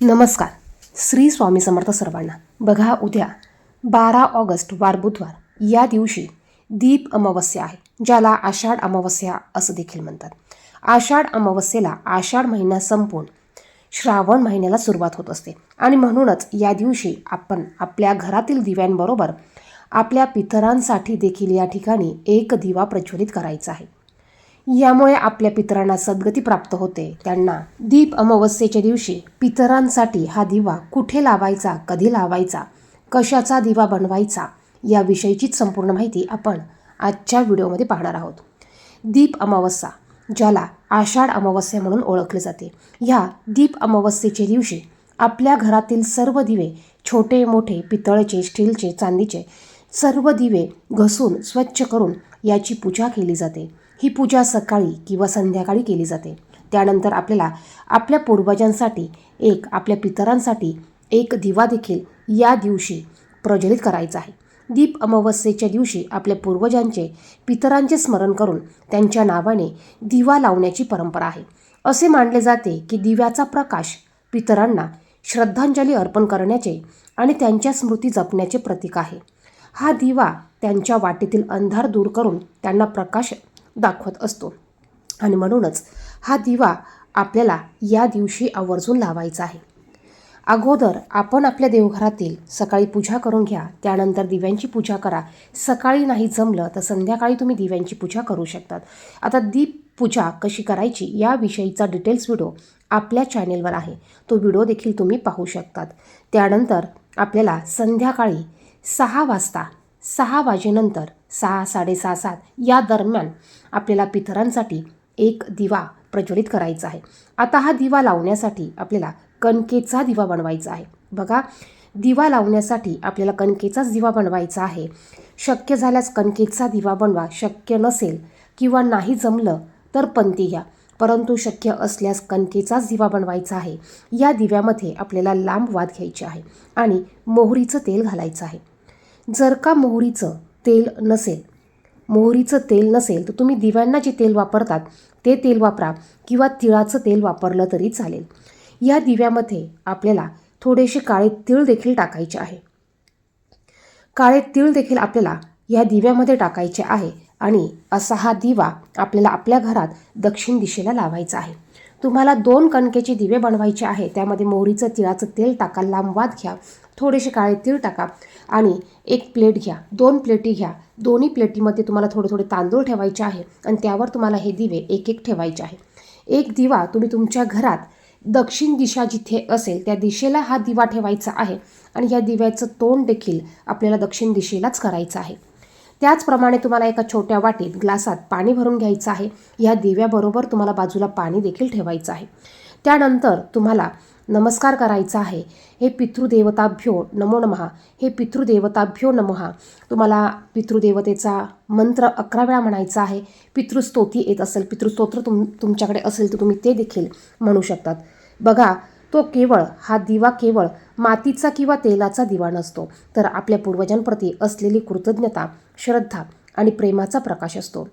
नमस्कार. श्री स्वामी समर्थ सर्वांना. बघा, उद्या 12 ऑगस्ट वार बुधवार या दिवशी दीप अमावस्या आहे, ज्याला आषाढ अमावस्या असं देखील म्हणतात. आषाढ अमावस्येला आषाढ महिना संपून श्रावण महिन्याला सुरुवात होत असते आणि म्हणूनच या दिवशी आपण आपल्या घरातील दिव्यांबरोबर आपल्या पितरांसाठी देखील या ठिकाणी एक दिवा प्रज्वलित करायचा आहे. यामुळे आपल्या पितरांना सद्गती प्राप्त होते. त्यांना दीप अमावस्येच्या दिवशी पितरांसाठी हा दिवा कुठे लावायचा, कधी लावायचा, कशाचा दिवा बनवायचा याविषयीचीच संपूर्ण माहिती आपण आजच्या व्हिडिओमध्ये पाहणार आहोत. दीप अमावस्या, ज्याला आषाढ अमावस्या म्हणून ओळखले जाते, ह्या दीप अमावस्येच्या दिवशी आपल्या घरातील सर्व दिवे, छोटे मोठे, पितळेचे, स्टीलचे, चांदीचे सर्व दिवे घसून स्वच्छ करून याची पूजा केली जाते. ही पूजा सकाळी किंवा संध्याकाळी केली जाते. त्यानंतर आपल्याला आपल्या पूर्वजांसाठी आपल्या पितरांसाठी एक दिवा देखील या दिवशी प्रज्वलित करायचा आहे. दीप अमावस्येच्या दिवशी आपल्या पूर्वजांचे, पितरांचे स्मरण करून त्यांच्या नावाने दिवा लावण्याची परंपरा आहे. असे मानले जाते की दिव्याचा प्रकाश पितरांना श्रद्धांजली अर्पण करण्याचे आणि त्यांच्या स्मृती जपण्याचे प्रतीक आहे. हा दिवा त्यांच्या वाटेतील अंधार दूर करून त्यांना प्रकाश दाखवत असतो आणि म्हणूनच हा दिवा आपल्याला या दिवशी आवर्जून लावायचा आहे. अगोदर आपण आपल्या देवघरातील सकाळी पूजा करून घ्या. त्यानंतर दिव्यांची पूजा करा. सकाळी नाही जमलं तर संध्याकाळी तुम्ही दिव्यांची पूजा करू शकतात. आता दीप पूजा कशी करायची याविषयीचा डिटेल्स व्हिडिओ आपल्या चॅनेलवर आहे. तो व्हिडिओ देखील तुम्ही पाहू शकतात. त्यानंतर आपल्याला संध्याकाळी 6 वाजता, 6 वाजेनंतर 6, 6:30, 7 या दरम्यान आपल्याला पितरांसाठी एक दिवा प्रज्वलित करायचा आहे. आता हा दिवा लावण्यासाठी आपल्याला कणकेचा दिवा बनवायचा आहे. बघा, दिवा लावण्यासाठी आपल्याला कणकेचाच दिवा बनवायचा आहे. शक्य झाल्यास कणकेचा दिवा बनवा. शक्य नसेल किंवा नाही जमलं तर पंती घ्या, परंतु शक्य असल्यास कणकेचाच दिवा बनवायचा आहे. या दिव्यामध्ये आपल्याला लांब वात घ्यायची आहे आणि मोहरीचं तेल घालायचं आहे. जर का मोहरीचं तेल नसेल तर तुम्ही दिव्यांना जे तेल वापरतात ते तेल वापरा किंवा तिळाचं तेल वापरलं तरी चालेल. या दिव्यामध्ये आपल्याला थोडेसे काळे तीळ देखील टाकायचे आहे. काळे तीळ देखील आपल्याला या दिव्यामध्ये टाकायचे आहे आणि असा हा दिवा आपल्याला आपल्या घरात दक्षिण दिशेला लावायचा आहे. तुम्हाला 2 कणकेचे दिवे बनवायचे आहे. त्यामध्ये मोहरीचं, तिळाचं तेल टाका, लांब वात घ्या, थोडेसे काळे तीळ टाका आणि एक प्लेट घ्या, 2 प्लेटी घ्या. दोन्ही प्लेटीमध्ये तुम्हाला थोडे थोडे तांदूळ ठेवायचे आहे आणि त्यावर तुम्हाला हे दिवे एक ठेवायचे आहे. एक दिवा तुम्ही तुमच्या घरात दक्षिण दिशा जिथे असेल त्या दिशेला हा दिवा ठेवायचा आहे आणि या दिव्याचं तोंड देखील आपल्याला दक्षिण दिशेलाच करायचं आहे. त्याचप्रमाणे तुम्हाला एका छोट्या वाटीत ग्लासात पाणी भरून घ्यायचं आहे. या दिव्याबरोबर तुम्हाला बाजूला पाणी देखील ठेवायचं आहे. त्यानंतर तुम्हाला नमस्कार करायचा आहे. हे पितृदेवताभ्यो नमो नमः, हे पितृदेवताभ्यो नमः. तुम्हाला पितृदेवतेचा मंत्र 11 वेळा म्हणायचा आहे. पितृस्तोती येत असेल, पितृस्तोत्र तुमच्याकडे असेल तर तुम्ही ते देखील म्हणू शकतात. बघा, हा दिवा केवळ मातीचा किंवा तेलाचा दिवा नसतो, तर आपल्या पूर्वजांप्रती असलेली कृतज्ञता, श्रद्धा आणि प्रेमाचा प्रकाश असतो.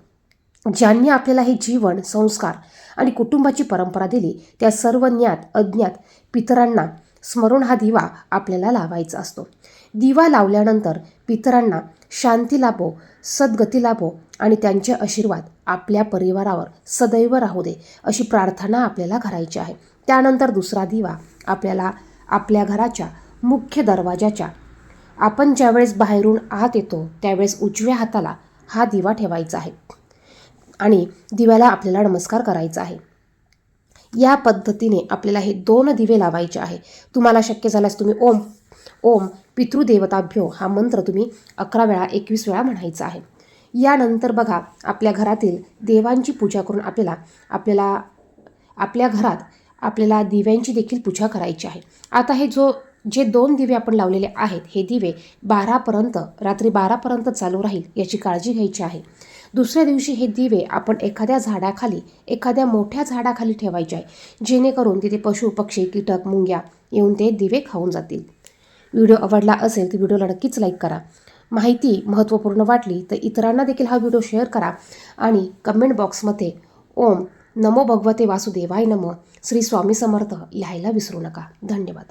ज्यांनी आपल्याला हे जीवन, संस्कार आणि कुटुंबाची परंपरा दिली त्या सर्व ज्ञात अज्ञात पितरांना स्मरून हा दिवा आपल्याला लावायचा असतो. दिवा लावल्यानंतर पितरांना शांती लाभो, सद्गती लाभो आणि त्यांचे आशीर्वाद आपल्या परिवारावर सदैव राहू दे अशी प्रार्थना आपल्याला करायची आहे. त्यानंतर दुसरा दिवा आपल्याला आपल्या घराच्या मुख्य दरवाजाच्या, आपण ज्यावेळेस बाहेरून आत येतो त्यावेळेस उजव्या हाताला हा दिवा ठेवायचा आहे आणि दिव्याला आपल्याला नमस्कार करायचा आहे. या पद्धतीने आपल्याला हे 2 दिवे लावायचे आहे. तुम्हाला शक्य झाल्यास तुम्ही ओम पितृदेवताभ्यो हा मंत्र तुम्ही 11 वेळा, 21 वेळा म्हणायचा आहे. यानंतर बघा, आपल्या घरातील देवांची पूजा करून आपल्याला आपल्या घरात आपल्याला दिव्यांची देखील पूजा करायची आहे. आता जे 2 दिवे आपण लावलेले आहेत हे दिवे रात्री 12पर्यंत चालू राहील याची काळजी घ्यायची आहे. दुसऱ्या दिवशी हे दिवे आपण एखाद्या झाडाखाली, एखाद्या मोठ्या झाडाखाली ठेवायचे आहे, जेणेकरून तिथे पशु, पक्षी, कीटक, मुंग्या येऊन ते दिवे खाऊन जातील. व्हिडिओ आवडला असेल तर व्हिडिओला नक्कीच लाईक करा. माहिती महत्त्वपूर्ण वाटली तर इतरांना देखील हा व्हिडिओ शेअर करा आणि कमेंट बॉक्समध्ये ओम नमो भगवते वासुदेवाय नमः, श्री स्वामी समर्थ लिहायला विसरू नका. धन्यवाद.